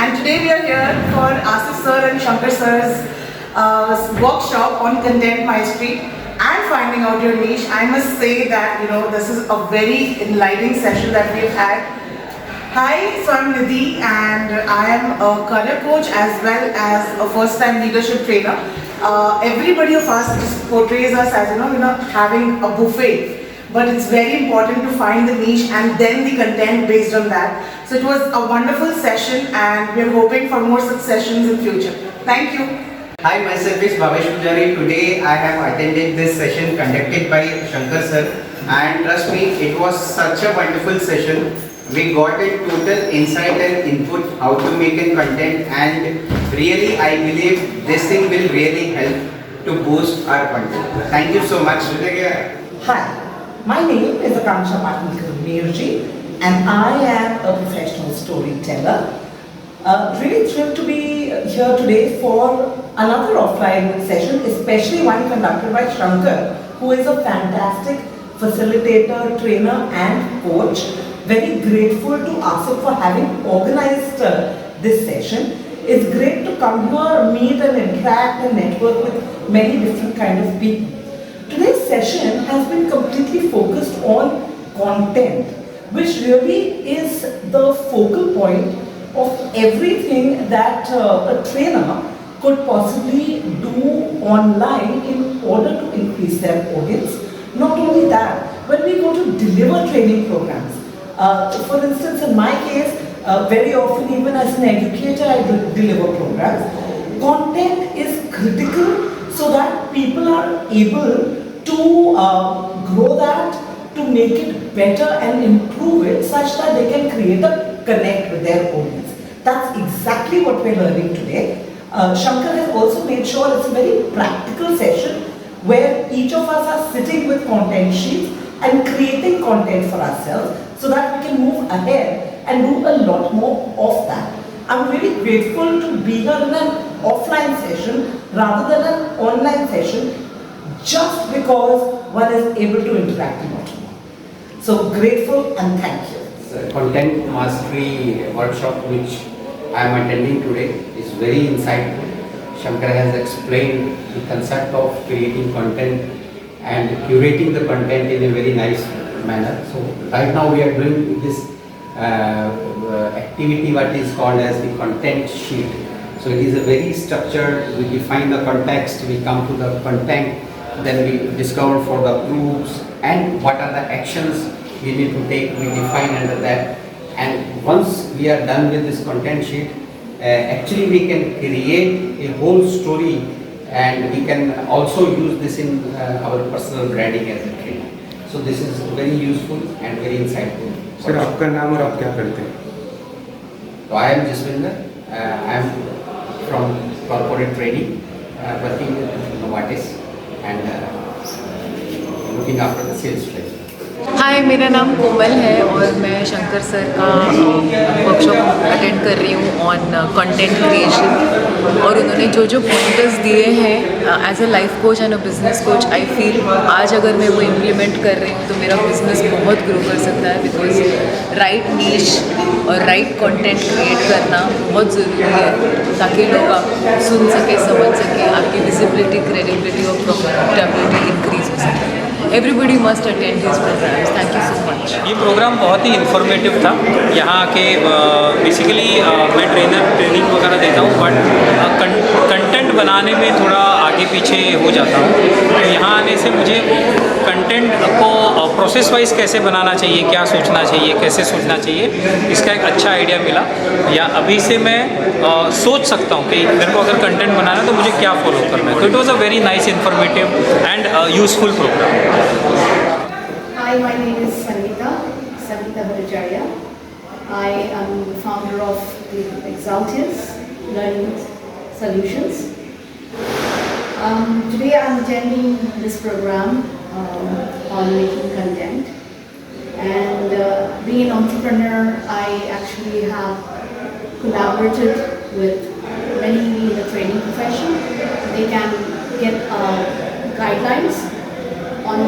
and today we are here for Asif sir and Shankar sir's workshop on content mastery and finding out your niche. I must say that this is a very enlightening session that we've had. Hi, so I'm Nidhi and I am a career coach as well as a first-time leadership trainer. Everybody of us just portrays us as having a buffet. But it's very important to find the niche and then the content based on that. So it was a wonderful session and we're hoping for more such sessions in future. Thank you. Hi, myself is Bhavesh Pujari. Today I have attended this session conducted by Shankar sir, and trust me, it was such a wonderful session. We got a total insight and input how to make a content, and really I believe this thing will really help to boost our content. Thank you so much. Hi. My name is Akanksha Patil and I am a professional storyteller. Really thrilled to be here today for another offline session, especially one conducted by Shankar, who is a fantastic facilitator, trainer and coach. Very grateful to Asif for having organized this session. It's great to come here, meet and interact and network with many different kind of people. Today's session has been completely focused on content, which really is the focal point of everything that a trainer could possibly do online in order to increase their audience. Not only that, when we go to deliver training programs, for instance in my case, very often even as an educator I deliver programs, content is critical so that people are able to grow that, to make it better and improve it such that they can create a connect with their audience. That's exactly what we're learning today. Shankar has also made sure it's a very practical session where each of us are sitting with content sheets and creating content for ourselves so that we can move ahead and do a lot more of that. I'm really grateful to be here in an offline session rather than an online session, just because one is able to interact a lot more. So grateful and thank you. The content mastery workshop which I am attending today is very insightful. Shankar has explained the concept of creating content and curating the content in a very nice manner. So right now we are doing this activity what is called as the content sheet. So it is a very structured, we define the context, we come to the content, then we discover for the groups and what are the actions we need to take, we define under that. And once we are done with this content sheet, actually we can create a whole story and we can also use this in our personal branding as a trainer. So this is very useful and very insightful. Sir, आपका नाम और आप क्या करते हैं? So I am Jaswinder. I am from corporate training, working with Novartis and looking after the sales training. हाय, मेरा नाम कोमल है और मैं शंकर सर का वर्कशॉप अटेंड कर रही हूँ ऑन कंटेंट क्रिएशन, और उन्होंने जो जो पॉइंटर्स दिए हैं as a life coach and a business coach, I feel आज अगर मैं वो इम्प्लीमेंट कर रही हूँ तो मेरा बिज़नेस बहुत ग्रो कर सकता है, बिकॉज राइट नीश और राइट कंटेंट क्रिएट करना बहुत ज़रूरी है ताकि लोग आप सुन सके, समझ सके, आपकी विजिबिलिटी, क्रेडिबिलिटी और प्रॉफिटेबिलिटी इंक्रीज हो सके. Everybody must attend these programs. Thank you so much. ये प्रोग्राम बहुत ही इन्फॉर्मेटिव था. यहाँ आके बेसिकली मैं ट्रेनिंग वगैरह देता हूँ, बट कंटेंट बनाने में थोड़ा आगे पीछे हो जाता हूँ. तो यहाँ आने से मुझे कंटेंट को प्रोसेस वाइज कैसे बनाना चाहिए, क्या सोचना चाहिए, कैसे सोचना चाहिए, इसका एक अच्छा आइडिया मिला. या अभी से मैं सोच सकता हूँ कि मेरे को अगर कंटेंट बनाना है तो मुझे क्या फॉलो करना है. तो it was a very nice, informative and useful programme. Hi, my name is Sangeeta Bhattacharya. I am the founder of the Exaltius Learning Solutions. Today I am attending this program on making content. And being an entrepreneur, I actually have collaborated with many in the training profession. They can get guidelines on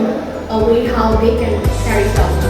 a way how they can carry it out.